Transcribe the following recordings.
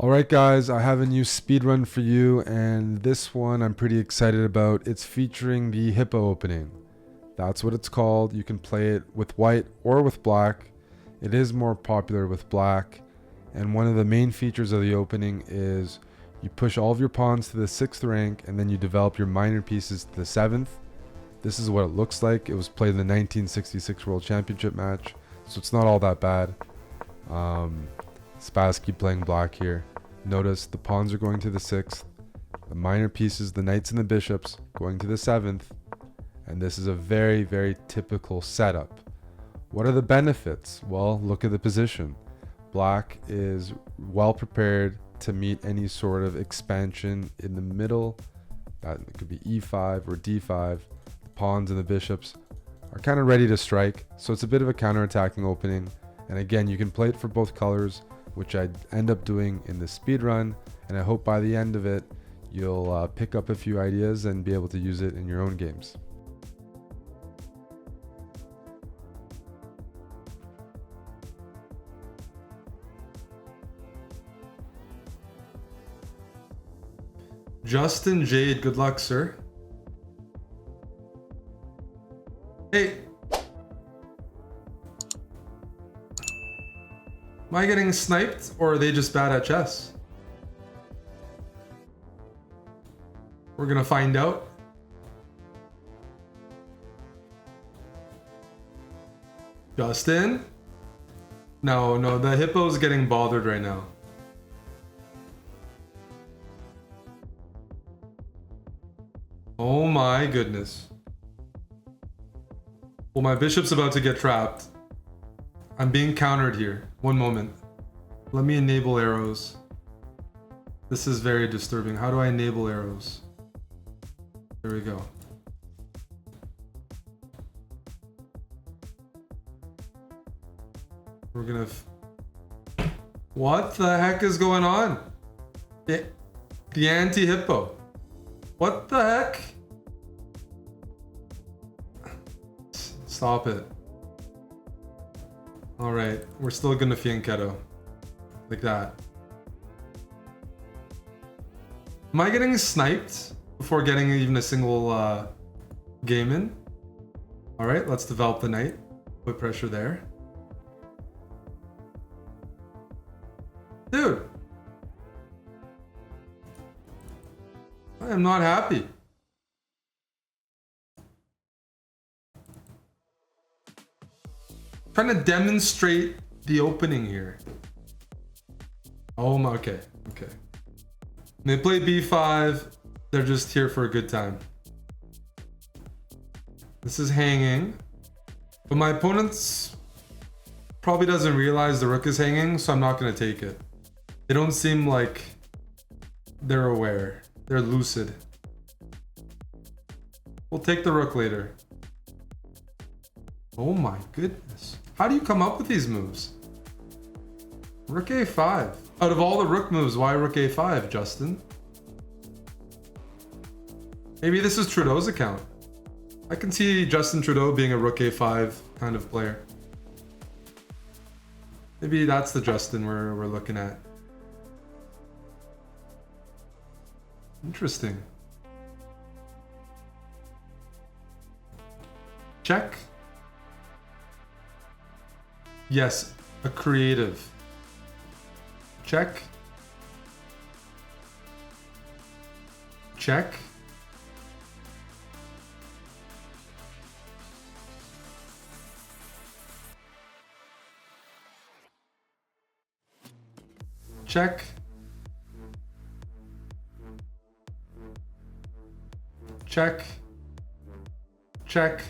Alright guys, I have a new speedrun for you, and this one I'm pretty excited about. It's featuring the Hippo opening. That's what it's called. You can play it with white or with black. It is more popular with black, and one of the main features of the opening is you push all of your pawns to the 6th rank and then you develop your minor pieces to the 7th. This is what it looks like. It was played in the 1966 World Championship match, so it's not all that bad. Spaz keep playing black here. Notice the pawns are going to the 6th, the minor pieces, the knights and the bishops, going to the 7th, and this is a very, very typical setup. What are the benefits? Well, look at the position. Black is well prepared to meet any sort of expansion in the middle. That could be e5 or d5. The pawns and the bishops are kind of ready to strike, so it's a bit of a counter-attacking opening. And again, you can play it for both colors, which I end up doing in the speed run, and I hope by the end of it you'll pick up a few ideas and be able to use it in your own games. Justin Jade, good luck, sir. Hey. Am I getting sniped, or are they just bad at chess? We're gonna find out. Justin? No, the hippo's getting bothered right now. Oh my goodness. Well, my bishop's about to get trapped. I'm being countered here. One moment. Let me enable arrows. This is very disturbing. How do I enable arrows? There we go. We're gonna... What the heck is going on? The anti-hippo. What the heck? Stop it. Alright, we're still gonna fianchetto. Like that. Am I getting sniped before getting even a single game in? Alright, let's develop the knight. Put pressure there. Dude! I am not happy. Trying to demonstrate the opening here. Oh my, okay. They play b5. They're just here for a good time. This is hanging. But my opponent's probably doesn't realize the rook is hanging, so I'm not going to take it. They don't seem like they're aware. They're lucid. We'll take the rook later. Oh my goodness. How do you come up with these moves? Rook a5. Out of all the rook moves, why rook a5, Justin? Maybe this is Trudeau's account. I can see Justin Trudeau being a rook a5 kind of player. Maybe that's the Justin we're looking at. Interesting. Check. Yes, a creative. Check. Check. Check. Check. Check.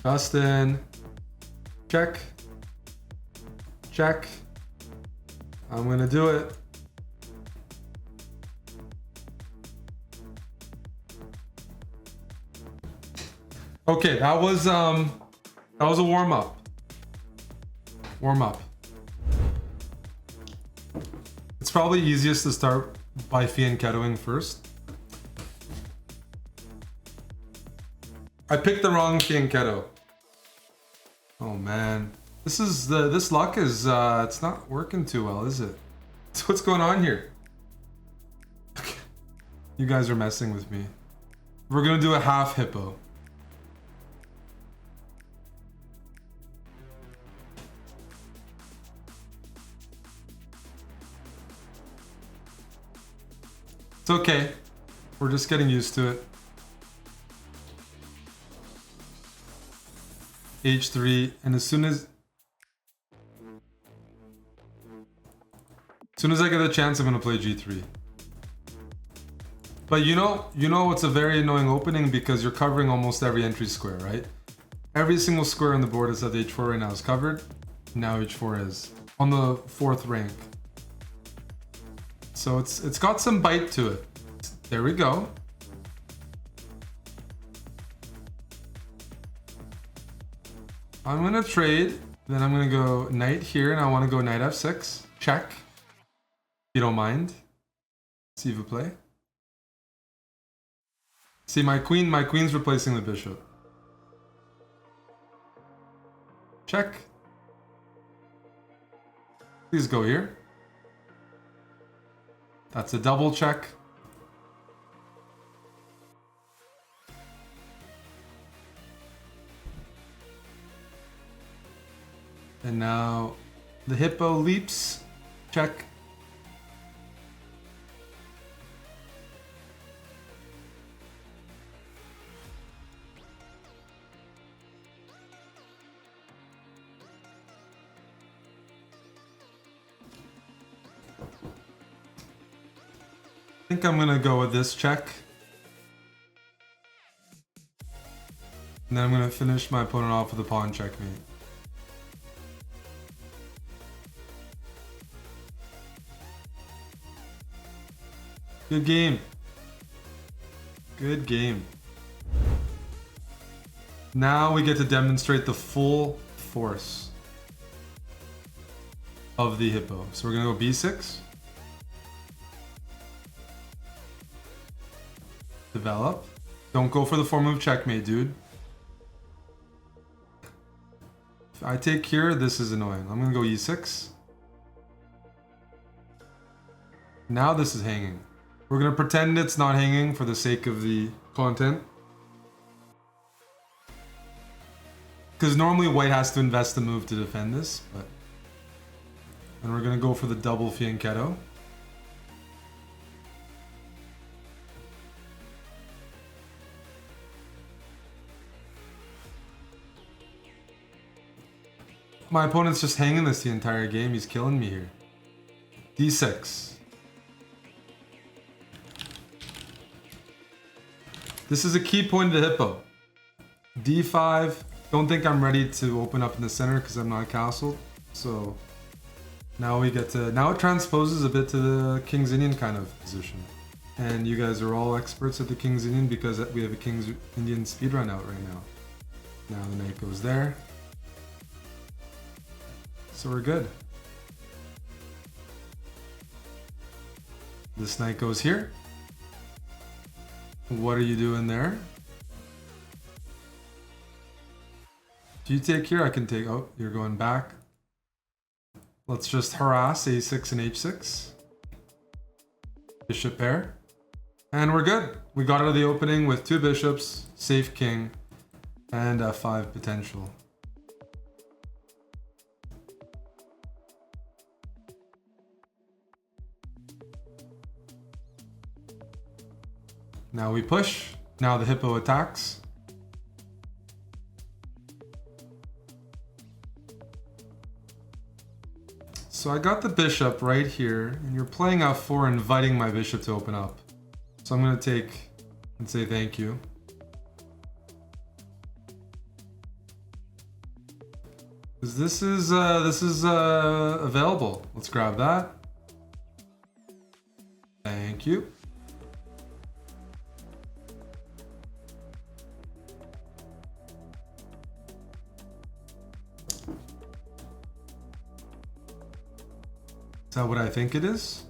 Justin. Check. Check. I'm gonna do it. Okay, that was a warm-up. Warm-up. It's probably easiest to start by fianchettoing first. I picked the wrong fianchetto. Oh man, this luck is it's not working too well, is it? So what's going on here? You guys are messing with me. We're gonna do a half hippo. It's okay. We're just getting used to it. H3, and as soon as I get a chance, I'm gonna play G3. But you know it's a very annoying opening because you're covering almost every entry square, right? Every single square on the board is at H4 right now is covered. Now H4 is on the 4th rank. So it's got some bite to it. There we go. I'm gonna trade, then I'm gonna go knight here, and I wanna go knight f6. Check. If you don't mind. S'il vous plaît. See, my queen's replacing the bishop. Check. Please go here. That's a double check. And now the hippo leaps. Check. I think I'm gonna go with this check. And then I'm gonna finish my opponent off with a pawn checkmate. Good game. Good game. Now we get to demonstrate the full force of the hippo. So we're gonna go b6. Develop. Don't go for the 4-move checkmate, dude. If I take here, this is annoying. I'm gonna go e6. Now this is hanging. We're gonna pretend it's not hanging for the sake of the content. Because normally white has to invest the move to defend this, but... And we're gonna go for the double fianchetto. My opponent's just hanging this the entire game. He's killing me here. D6. This is a key point of the hippo. D5. Don't think I'm ready to open up in the center because I'm not castled. So now we get to... Now it transposes a bit to the King's Indian kind of position. And you guys are all experts at the King's Indian because we have a King's Indian speedrun out right now. Now the knight goes there. So we're good. This knight goes here. What are you doing there? If you take here, I can take... Oh, you're going back. Let's just harass a6 and h6. Bishop pair. And we're good. We got out of the opening with 2 bishops, safe king, and f5 potential. Now we push. Now the hippo attacks. So I got the bishop right here, and you're playing f4, inviting my bishop to open up. So I'm going to take and say thank you. Because this is available. Let's grab that. Thank you. Is that what I think it is?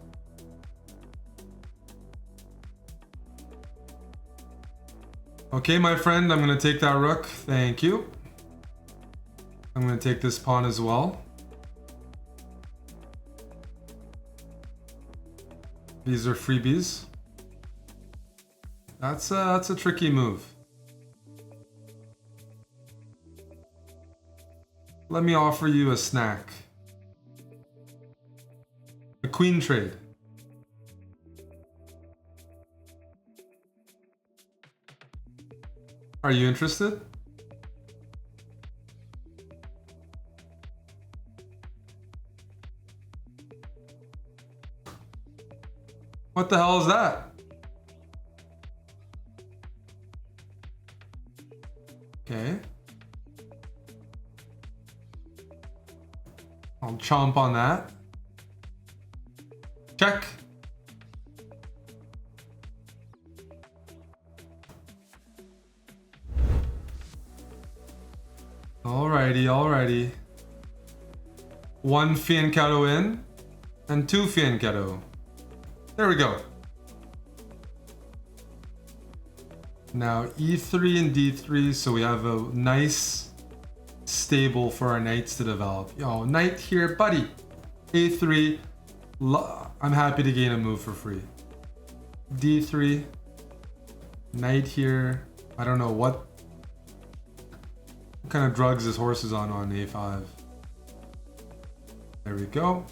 Okay, my friend, I'm gonna take that rook. Thank you. I'm going to take this pawn as well. These are freebies. That's a tricky move. Let me offer you a snack. A queen trade. Are you interested? What the hell is that? Okay. I'll chomp on that. Check. Alrighty, alrighty. 1 fianchetto in and 2 fianchetto. There we go. Now e3 and d3, so we have a nice stable for our knights to develop. Yo, knight here, buddy. a3. I'm happy to gain a move for free. d3. Knight here. I don't know what kind of drugs this horse is on a5. There we go.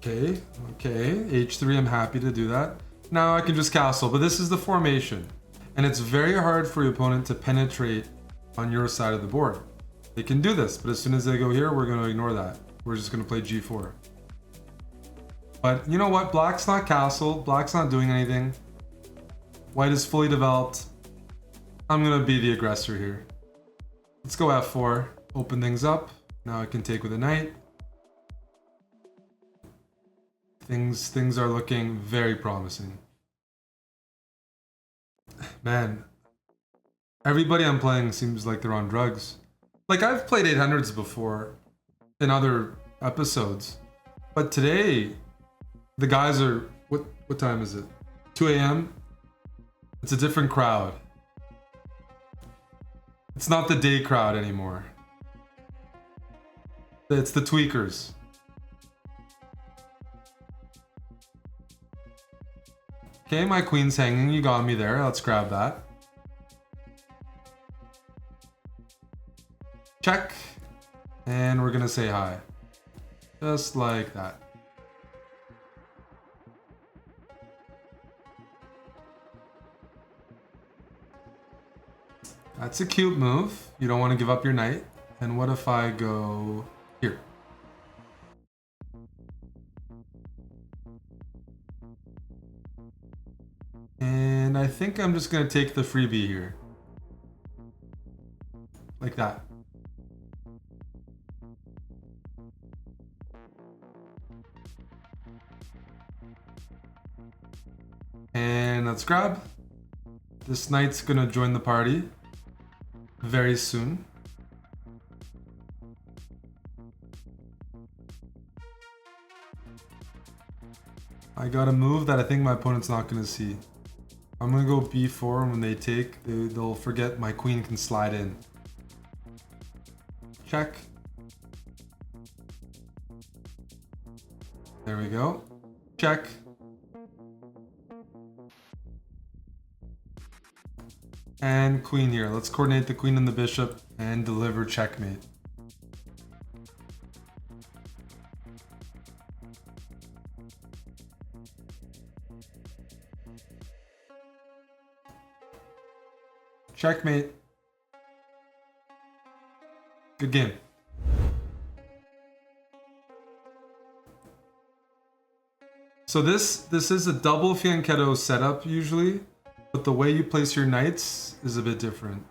Okay, h3, I'm happy to do that. Now I can just castle, but this is the formation. And it's very hard for your opponent to penetrate on your side of the board. They can do this, but as soon as they go here, we're going to ignore that. We're just going to play g4. But you know what? Black's not castle. Black's not doing anything. White is fully developed. I'm going to be the aggressor here. Let's go f4. Open things up. Now I can take with a knight. Things are looking very promising. Man, everybody I'm playing seems like they're on drugs. Like, I've played 800s before in other episodes, but today the guys are, what time is it? 2 a.m. It's a different crowd. It's not the day crowd anymore. It's the tweakers. Okay, my queen's hanging. You got me there. Let's grab that. Check. And we're gonna say hi. Just like that. That's a cute move. You don't want to give up your knight. And what if I go here? And I think I'm just going to take the freebie here. Like that. And let's grab. This knight's going to join the party very soon. I got a move that I think my opponent's not going to see. I'm going to go b4, and when they take, they'll forget my queen can slide in. Check. There we go. Check. And queen here. Let's coordinate the queen and the bishop and deliver checkmate. Checkmate. Good game. So this is a double fianchetto setup usually, but the way you place your knights is a bit different.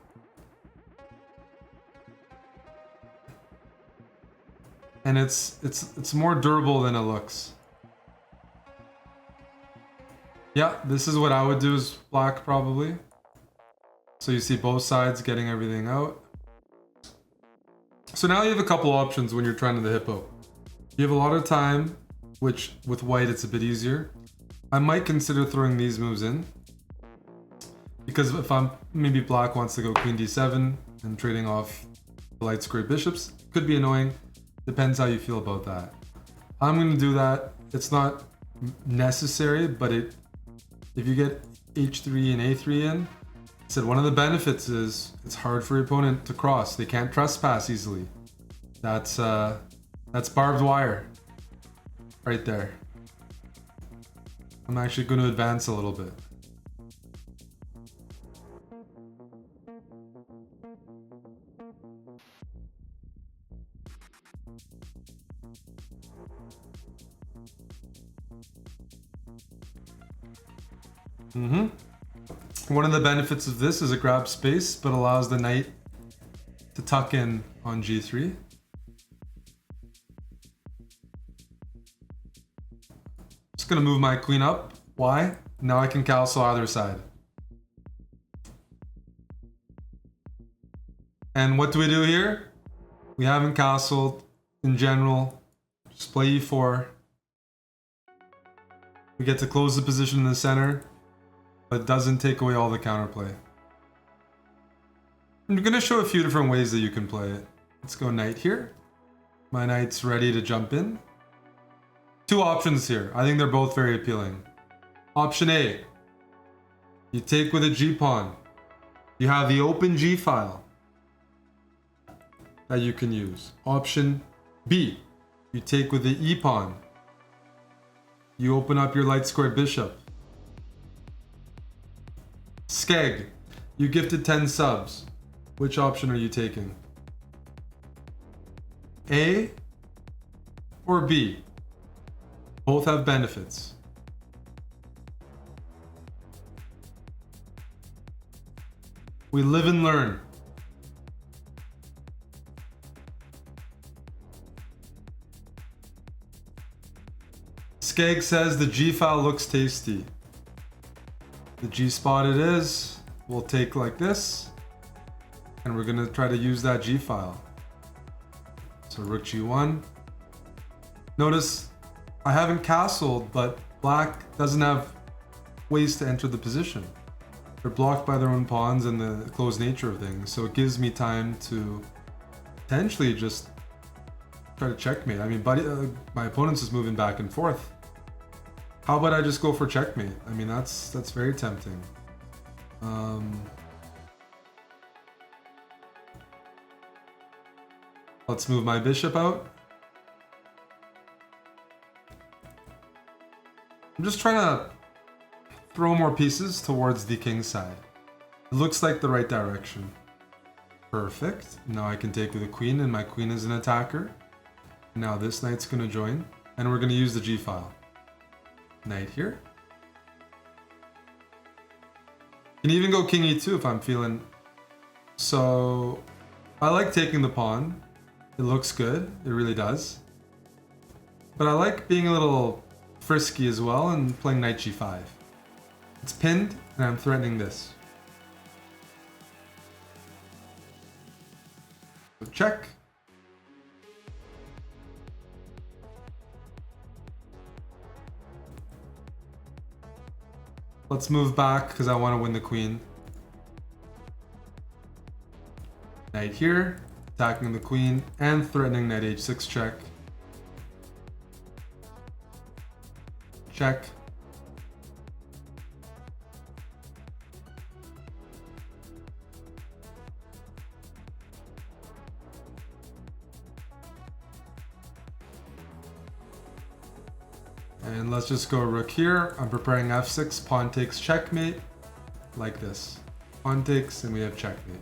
And it's more durable than it looks. Yeah, this is what I would do as black probably. So you see both sides getting everything out. So now you have a couple options when you're trying to the hippo. You have a lot of time, which with white it's a bit easier. I might consider throwing these moves in. Because if I'm, maybe black wants to go queen d7 and trading off the light square bishops, could be annoying. Depends how you feel about that. I'm going to do that. It's not necessary, but if you get h3 and a3 in, I said one of the benefits is it's hard for your opponent to cross. They can't trespass easily. That's barbed wire right there. I'm actually going to advance a little bit. One of the benefits of this is it grabs space, but allows the knight to tuck in on g3. Just gonna move my queen up. Why? Now I can castle either side. And what do we do here? We haven't castled in general. Just play e4. We get to close the position in the center, but it doesn't take away all the counterplay. I'm gonna show a few different ways that you can play it. Let's go knight here. My knight's ready to jump in. Two options here. I think they're both very appealing. Option A, you take with a g-pawn. You have the open g-file that you can use. Option B, you take with the e-pawn. You open up your light square bishop. Skeg, you gifted 10 subs. Which option are you taking? A or B? Both have benefits. We live and learn. Skeg says the G file looks tasty. The G spot it is. We'll take like this. And we're gonna try to use that G file. So rook G1. Notice I haven't castled, but black doesn't have ways to enter the position. They're blocked by their own pawns and the closed nature of things. So it gives me time to potentially just try to checkmate. I mean, my opponent's just moving back and forth. How about I just go for checkmate? I mean, that's very tempting. Let's move my bishop out. I'm just trying to throw more pieces towards the king's side. It looks like the right direction. Perfect. Now I can take with the queen, and my queen is an attacker. Now this knight's going to join, and we're going to use the g-file. Knight here. Can even go king e2 if I'm feeling... So I like taking the pawn. It looks good. It really does. But I like being a little frisky as well and playing knight g5. It's pinned, and I'm threatening this. So check. Let's move back because I want to win the queen. Knight here, attacking the queen and threatening knight h6 check. Check. And let's just go rook here. I'm preparing f6, pawn takes checkmate, like this. Pawn takes, and we have checkmate.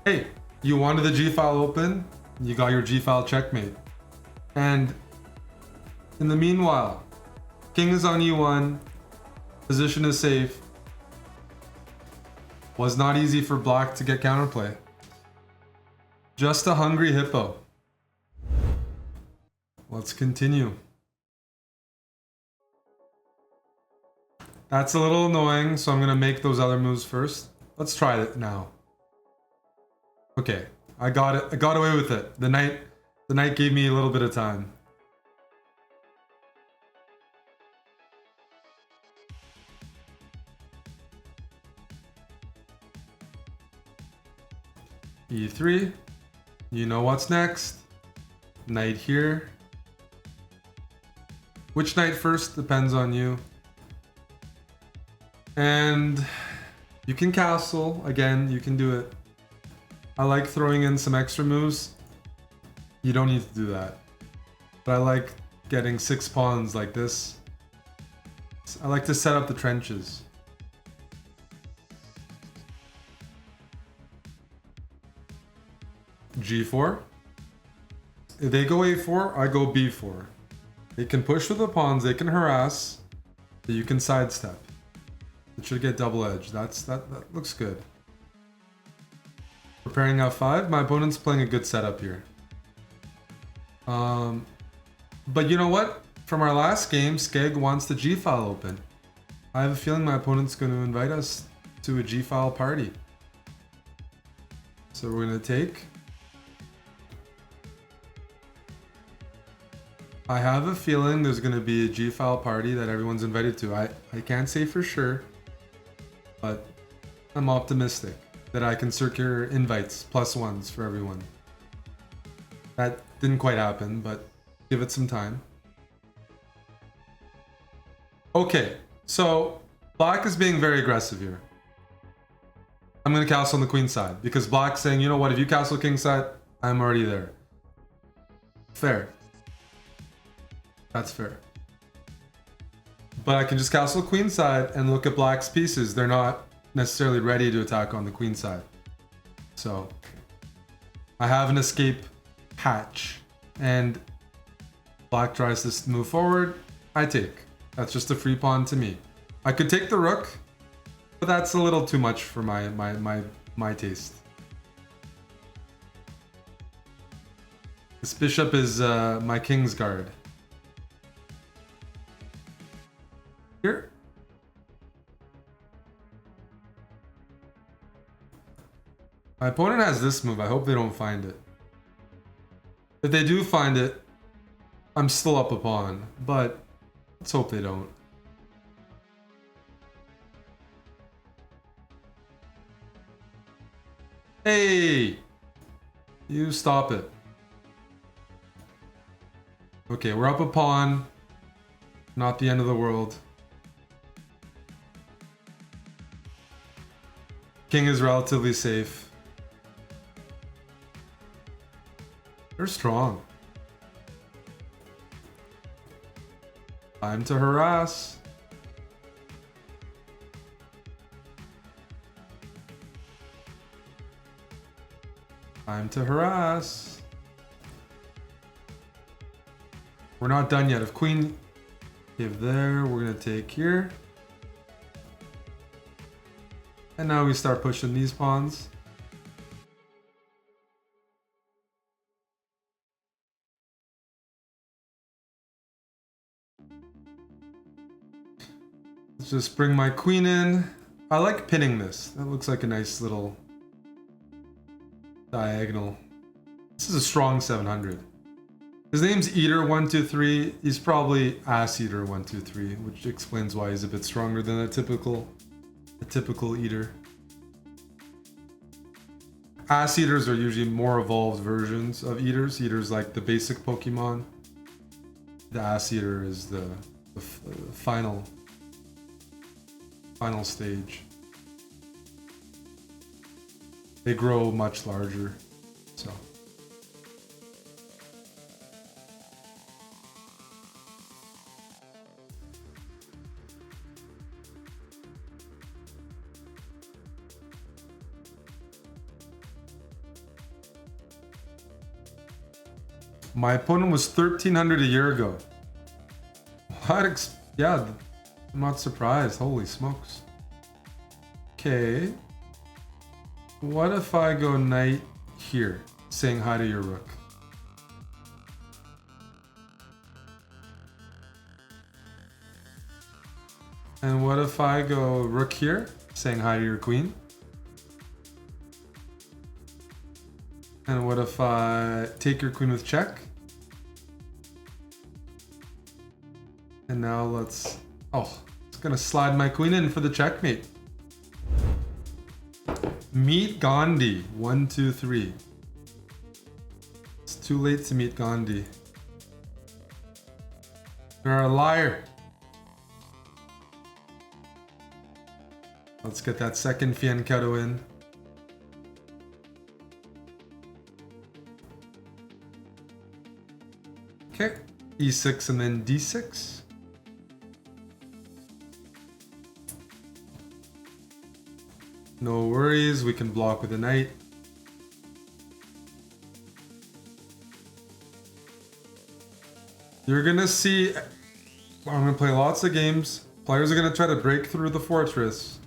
Hey, you wanted the g-file open, you got your g-file checkmate. And in the meanwhile, king is on e1, position is safe. Was not easy for black to get counterplay. Just a hungry hippo. Let's continue. That's a little annoying, so I'm gonna make those other moves first. Let's try it now. Okay, I got it. I got away with it. The knight The knight gave me a little bit of time. E3. You know what's next. Knight here. Which knight first depends on you. And you can castle. Again, you can do it. I like throwing in some extra moves. You don't need to do that. But I like getting 6 pawns like this. I like to set up the trenches. G4. If they go A4, I go B4. They can push with the pawns, they can harass, but you can sidestep. It should get double edged. That looks good. Preparing F5. My opponent's playing a good setup here. But you know what? From our last game, Skeg wants the G file open. I have a feeling my opponent's going to invite us to a G file party. So we're going to take. I have a feeling there's going to be a G file party that everyone's invited to. I can't say for sure, but I'm optimistic that I can secure invites +1s for everyone. That didn't quite happen, but give it some time. Okay, so black is being very aggressive here. I'm going to castle on the queen side because black's saying, you know what, if you castle king side, I'm already there. Fair. That's fair. But I can just castle queen side and look at black's pieces. They're not necessarily ready to attack on the queen side. So I have an escape hatch and black tries to move forward. I take. That's just a free pawn to me. I could take the rook, but that's a little too much for my taste. This bishop is my king's guard. Here. My opponent has this move. I hope they don't find it. If they do find it, I'm still up a pawn, but let's hope they don't. Hey! You stop it. Okay, we're up a pawn. Not the end of the world. King is relatively safe. They're strong. Time to harass. Time to harass. We're not done yet. If queen give there, we're gonna take here. And now we start pushing these pawns. Let's just bring my queen in. I like pinning this. That looks like a nice little diagonal. This is a strong 700. His name's Eater123. He's probably Ass Eater123, which explains why he's a bit stronger than a typical eater. Ass eaters are usually more evolved versions of eaters. Eaters like the basic Pokemon. The ass eater is the final stage. They grow much larger, so. My opponent was 1,300 a year ago. What? Yeah, I'm not surprised. Holy smokes. Okay. What if I go knight here, saying hi to your rook? And what if I go rook here, saying hi to your queen? And what if I take your queen with check? And now let's... Oh, it's gonna slide my queen in for the checkmate. Meet Gandhi. 1, 2, 3. It's too late to meet Gandhi. You're a liar. Let's get that second fianchetto in. Okay, E6 and then D6. No worries, we can block with a knight. You're gonna see, I'm gonna play lots of games. Players are gonna try to break through the fortress.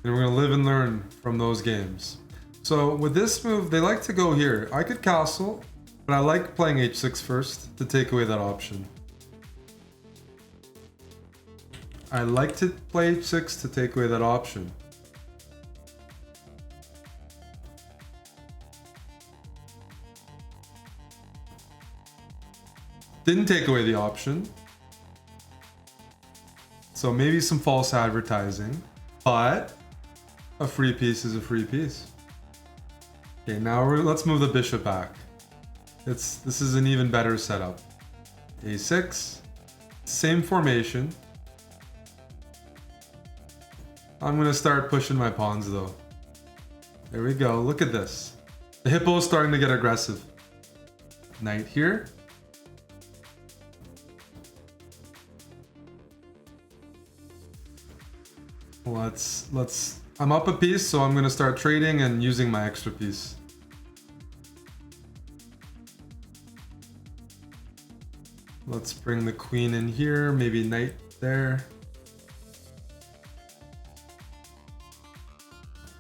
And we're gonna live and learn from those games. So with this move, they like to go here. I could castle, but I like playing H6 first to take away that option. I like to play H6 to take away that option. Didn't take away the option. So maybe some false advertising, but a free piece is a free piece. Okay, now let's move the bishop back. This is an even better setup. A6, same formation. I'm gonna start pushing my pawns though. There we go, look at this. The hippo is starting to get aggressive. Knight here. I'm up a piece, so I'm gonna start trading and using my extra piece. Let's bring the queen in here, maybe knight there.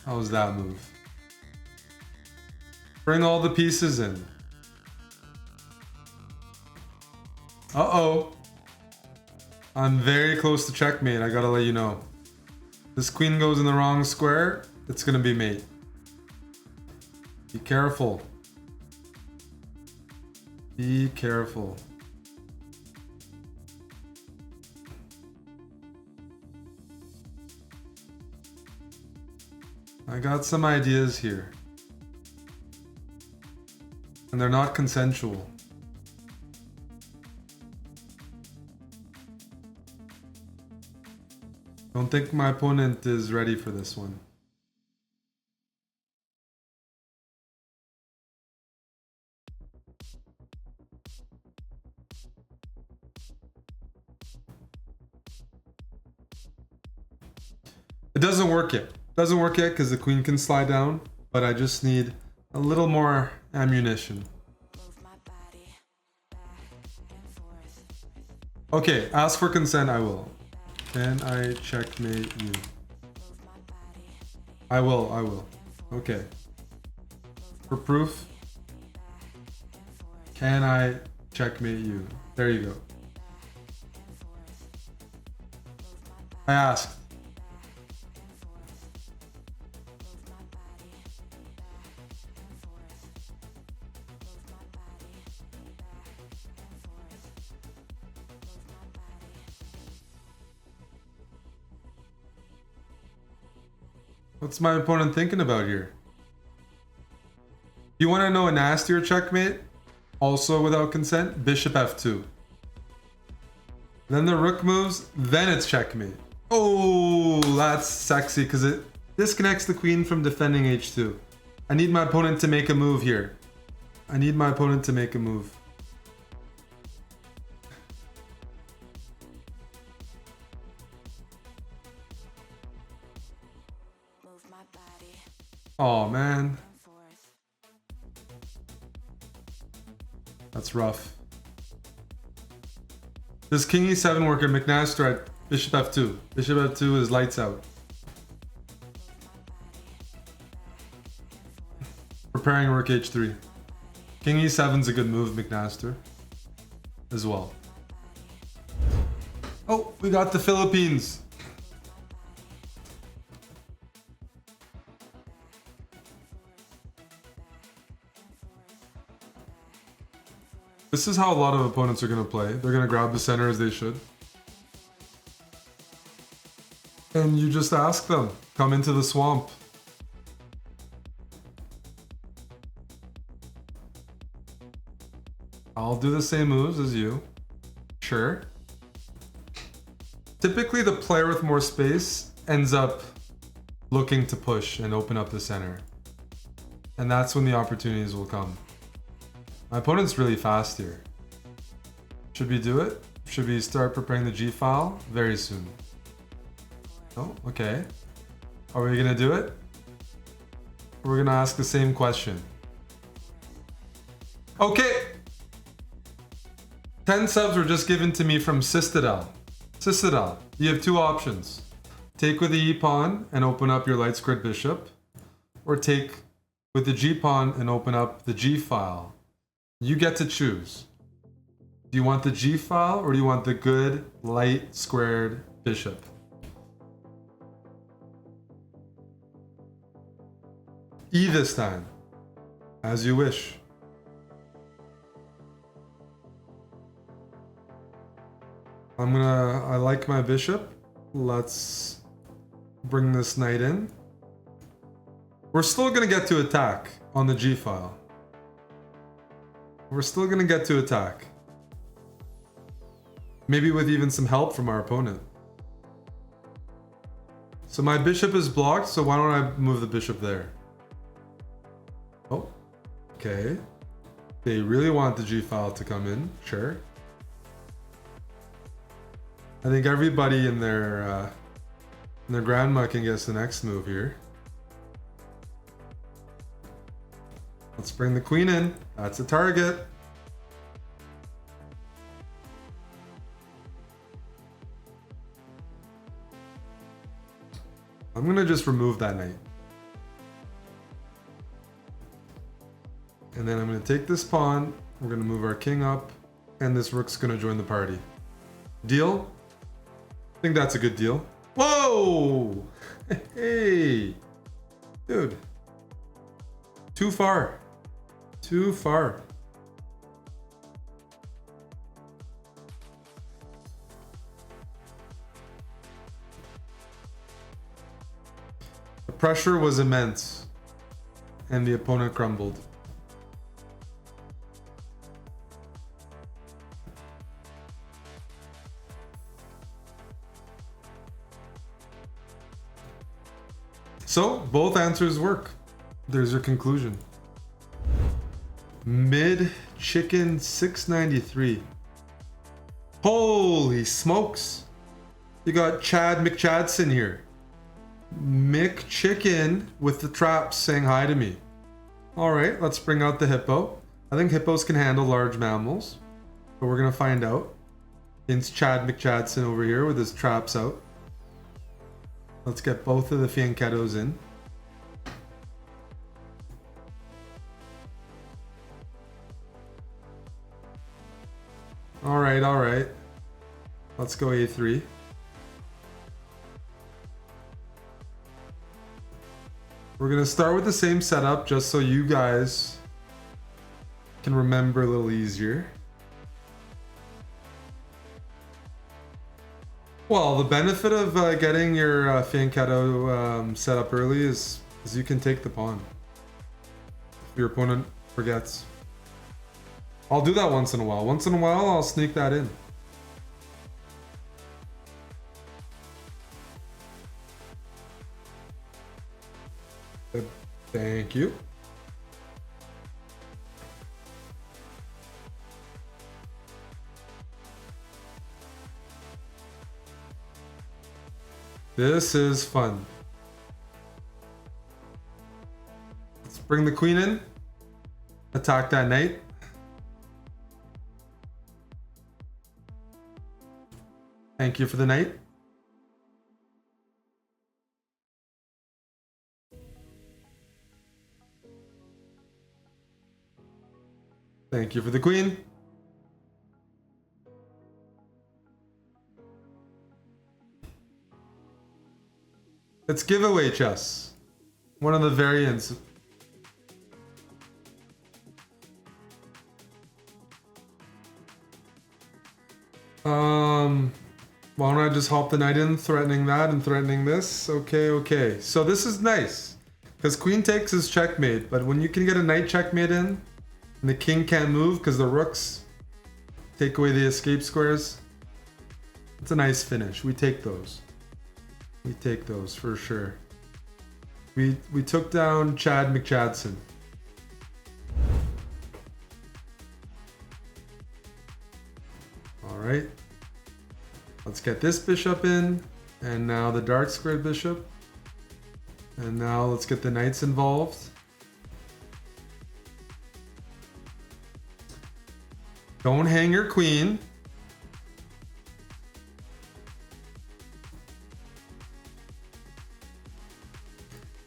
How was that move? Bring all the pieces in. Uh-oh. I'm very close to checkmate, I gotta let you know. This queen goes in the wrong square, it's gonna be mate. Be careful. Be careful. I got some ideas here. And they're not consensual. Don't think my opponent is ready for this one. It doesn't work yet. Doesn't work yet because the queen can slide down, but I just need a little more ammunition. Okay, ask for consent, I will. Can I checkmate you? I will. Okay. For proof, can I checkmate you? There you go. I asked. What's my opponent thinking about here? You want to know a nastier checkmate? Also without consent? Bishop f2. Then the rook moves, then it's checkmate. Oh, that's sexy because it disconnects the queen from defending h2. I need my opponent to make a move here. I need my opponent to make a move. Oh man. That's rough. Does king e7 work at McMaster at bishop f2? Bishop f2 is lights out. Preparing rook h3. King e7's a good move, McMaster. As well. Oh, we got the Philippines. This is how a lot of opponents are going to play. They're going to grab the center as they should. And you just ask them, come into the swamp. I'll do the same moves as you. Sure. Typically, the player with more space ends up looking to push and open up the center. And that's when the opportunities will come. My opponent's really fast here. Should we do it? Should we start preparing the G file? Very soon. Oh, okay. Are we gonna do it? We're gonna ask the same question. Okay! 10 subs were just given to me from Citadel. Citadel, you have two options. Take with the E pawn and open up your light squared bishop, or take with the G pawn and open up the G file. You get to choose. Do you want the G file or do you want the good light squared bishop? E this time, as you wish. I like my bishop. Let's bring this knight in. We're still gonna get to attack on the G file. We're still gonna get to attack. Maybe with even some help from our opponent. So my bishop is blocked, so why don't I move the bishop there? Oh, okay. They really want the G file to come in, sure. I think everybody in their grandma can guess the next move here. Let's bring the queen in. That's a target. I'm gonna just remove that knight. And then I'm gonna take this pawn. We're gonna move our king up. And this rook's gonna join the party. Deal? I think that's a good deal. Whoa! Hey! Dude. Too far. Too far. The pressure was immense, and the opponent crumbled. So, both answers work. There's your conclusion. Mid chicken 693. Holy smokes. You got Chad McChadson here. McChicken with the traps saying hi to me. Alright, let's bring out the hippo. I think hippos can handle large mammals. But we're gonna find out. It's Chad McChadson over here with his traps out. Let's get both of the fianchettos in. Alright, alright. Let's go A3. We're gonna start with the same setup just so you guys can remember a little easier. Well, the benefit of getting your fianchetto set up early is you can take the pawn if your opponent forgets. I'll do that once in a while. Once in a while, I'll sneak that in. Thank you. This is fun. Let's bring the queen in. Attack that knight. Thank you for the knight. Thank you for the queen. It's giveaway chess. One of the variants. Why don't I just hop the knight in, threatening that and threatening this? Okay, okay. So this is nice. Because queen takes is checkmate, but when you can get a knight checkmate in, and the king can't move because the rooks take away the escape squares, it's a nice finish. We take those. We take those for sure. We took down Chad McChadson. All right. Let's get this bishop in, and now the dark squared bishop. And now let's get the knights involved. Don't hang your queen.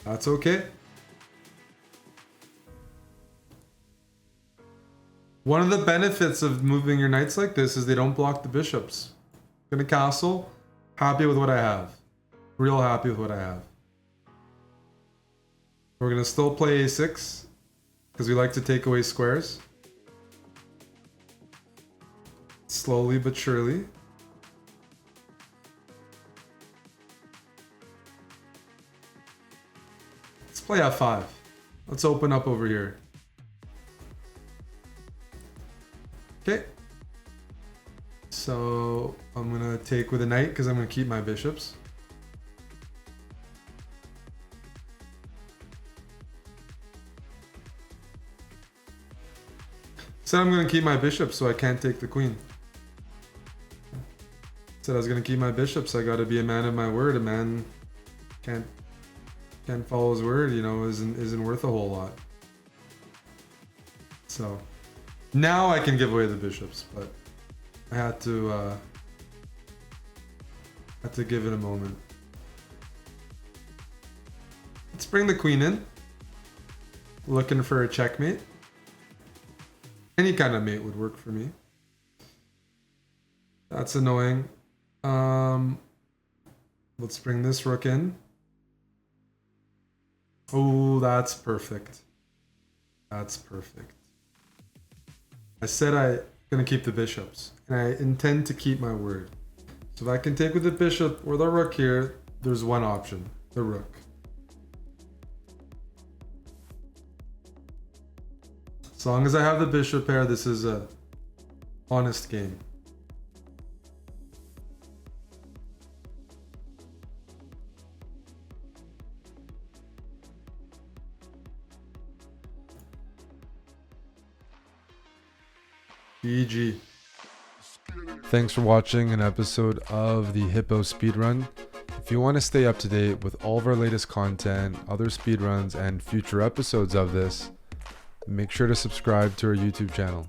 That's okay. One of the benefits of moving your knights like this is they don't block the bishops. Gonna castle. Happy with what I have. Real happy with what I have. We're gonna still play a6 because we like to take away squares. Slowly but surely. Let's play f5. Let's open up over here. Okay. So I'm gonna take with a knight because I'm gonna keep my bishops. Said I'm gonna keep my bishops so I can't take the queen. Said I was gonna keep my bishops. I gotta be a man of my word. A man can't follow his word, you know, isn't worth a whole lot. So now I can give away the bishops, but I had to give it a moment. Let's bring the queen in. Looking for a checkmate. Any kind of mate would work for me. That's annoying. Let's bring this rook in. Oh, that's perfect. That's perfect. I said I'm gonna keep the bishops, and I intend to keep my word. So if I can take with the bishop or the rook here, there's one option, the rook. As long as I have the bishop pair, this is a honest game. GG. Thanks for watching an episode of the Hippo Speedrun. If you want to stay up to date with all of our latest content, other speedruns, and future episodes of this, make sure to subscribe to our YouTube channel.